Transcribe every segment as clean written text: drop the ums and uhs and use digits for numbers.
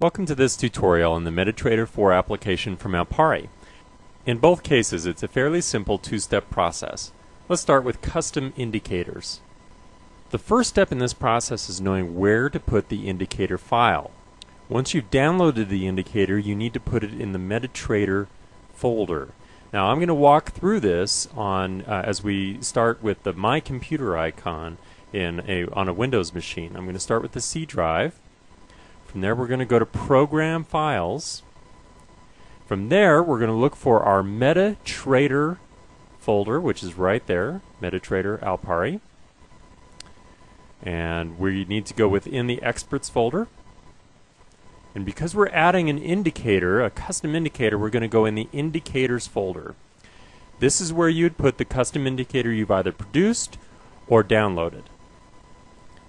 Welcome to this tutorial on the MetaTrader 4 application from Альпари. In both cases, it's a fairly simple two-step process. Let's start with custom indicators. The first step in this process is knowing where to put the indicator file. Once you've downloaded the indicator, you need to put it in the MetaTrader folder. Now I'm going to walk through this as we start with the My Computer icon on a Windows machine. I'm going to start with the C drive. From there we're going to go to Program Files. From there we're going to look for our MetaTrader folder, which is right there, MetaTrader Альпари. And we need to go within the Experts folder. And because we're adding an indicator, a custom indicator, we're going to go in the Indicators folder. This is where you'd put the custom indicator you've either produced or downloaded.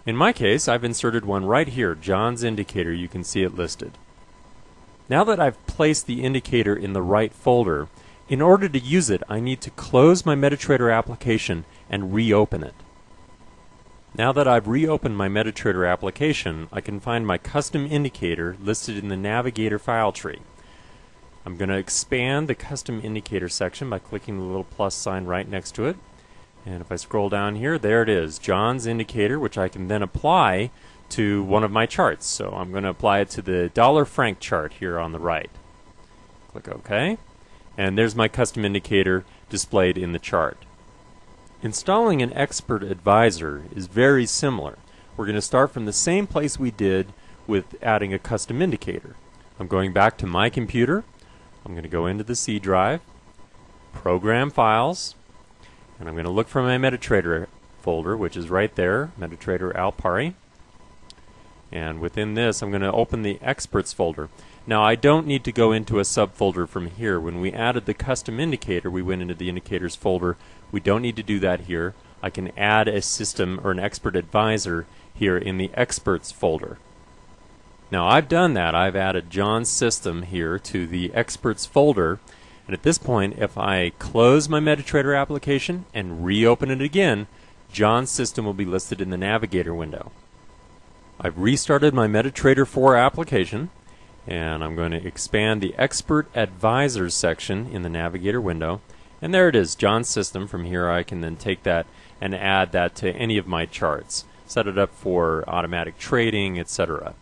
In my case, I've inserted one right here, John's indicator. You can see it listed. Now that I've placed the indicator in the right folder, in order to use it, I need to close my MetaTrader application and reopen it. Now that I've reopened my MetaTrader application, I can find my custom indicator listed in the Navigator file tree. I'm going to expand the custom indicator section by clicking the little plus sign right next to it. And if I scroll down here, there it is, John's indicator, which I can then apply to one of my charts. So I'm going to apply it to the dollar-franc chart here on the right. Click OK. And there's my custom indicator displayed in the chart. Installing an expert advisor is very similar. We're going to start from the same place we did with adding a custom indicator. I'm going back to My Computer. I'm going to go into the C drive, Program Files, and I'm going to look for my MetaTrader folder, which is right there, MetaTrader Альпари. And within this, I'm going to open the Experts folder. Now, I don't need to go into a subfolder from here. When we added the custom indicator, we went into the Indicators folder. We don't need to do that here. I can add a system or an expert advisor here in the Experts folder. Now, I've done that. I've added John's system here to the Experts folder. And at this point, if I close my MetaTrader application and reopen it again, John's system will be listed in the Navigator window. I've restarted my MetaTrader 4 application, and I'm going to expand the Expert Advisors section in the Navigator window. And there it is, John's system. From here I can then take that and add that to any of my charts, set it up for automatic trading, etc.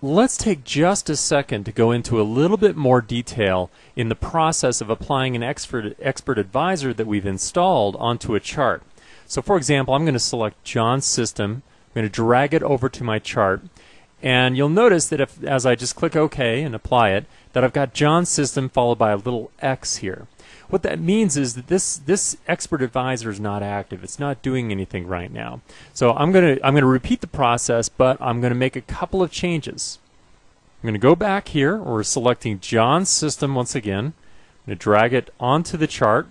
Let's take just a second to go into a little bit more detail in the process of applying an expert advisor that we've installed onto a chart. So for example, I'm going to select John's system. I'm going to drag it over to my chart. And you'll notice that as I just click OK and apply it, that I've got John's system followed by a little X here. What that means is that this expert advisor is not active. It's not doing anything right now. So I'm going to repeat the process, but I'm going to make a couple of changes. I'm going to go back here. We're selecting John's system once again. I'm going to drag it onto the chart.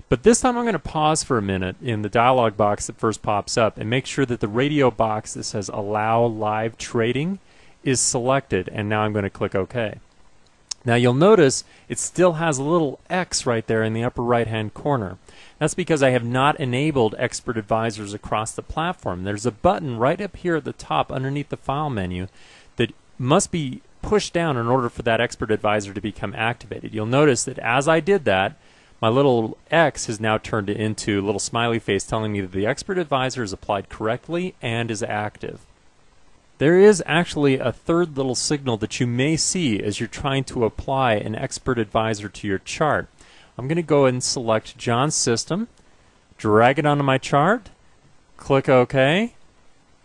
But this time I'm going to pause for a minute in the dialog box that first pops up and make sure that the radio box that says Allow Live Trading is selected, and now I'm going to click OK. Now you'll notice it still has a little X right there in the upper right hand corner. That's because I have not enabled expert advisors across the platform. There's a button right up here at the top underneath the file menu that must be pushed down in order for that expert advisor to become activated. You'll notice that as I did that, my little X has now turned into a little smiley face telling me that the expert advisor is applied correctly and is active. There is actually a third little signal that you may see as you're trying to apply an expert advisor to your chart. I'm going to go and select John's system, drag it onto my chart, click OK,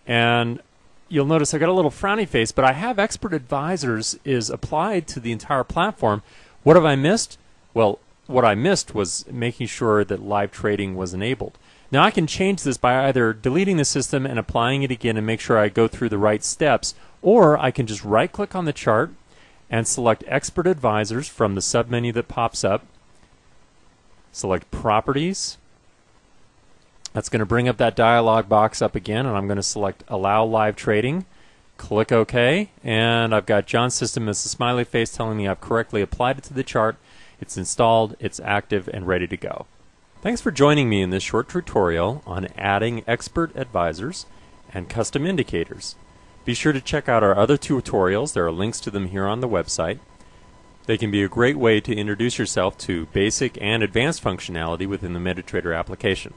and you'll notice I've got a little frowny face, but I have expert advisors is applied to the entire platform. What have I missed? Well, what I missed was making sure that live trading was enabled. Now I can change this by either deleting the system and applying it again and make sure I go through the right steps, or I can just right click on the chart and select Expert Advisors from the submenu that pops up. Select Properties. That's going to bring up that dialog box up again, and I'm going to select Allow Live Trading. Click OK, and I've got John's system as a smiley face telling me I've correctly applied it to the chart. It's installed, it's active, and ready to go. Thanks for joining me in this short tutorial on adding expert advisors and custom indicators. Be sure to check out our other tutorials. There are links to them here on the website. They can be a great way to introduce yourself to basic and advanced functionality within the MetaTrader application.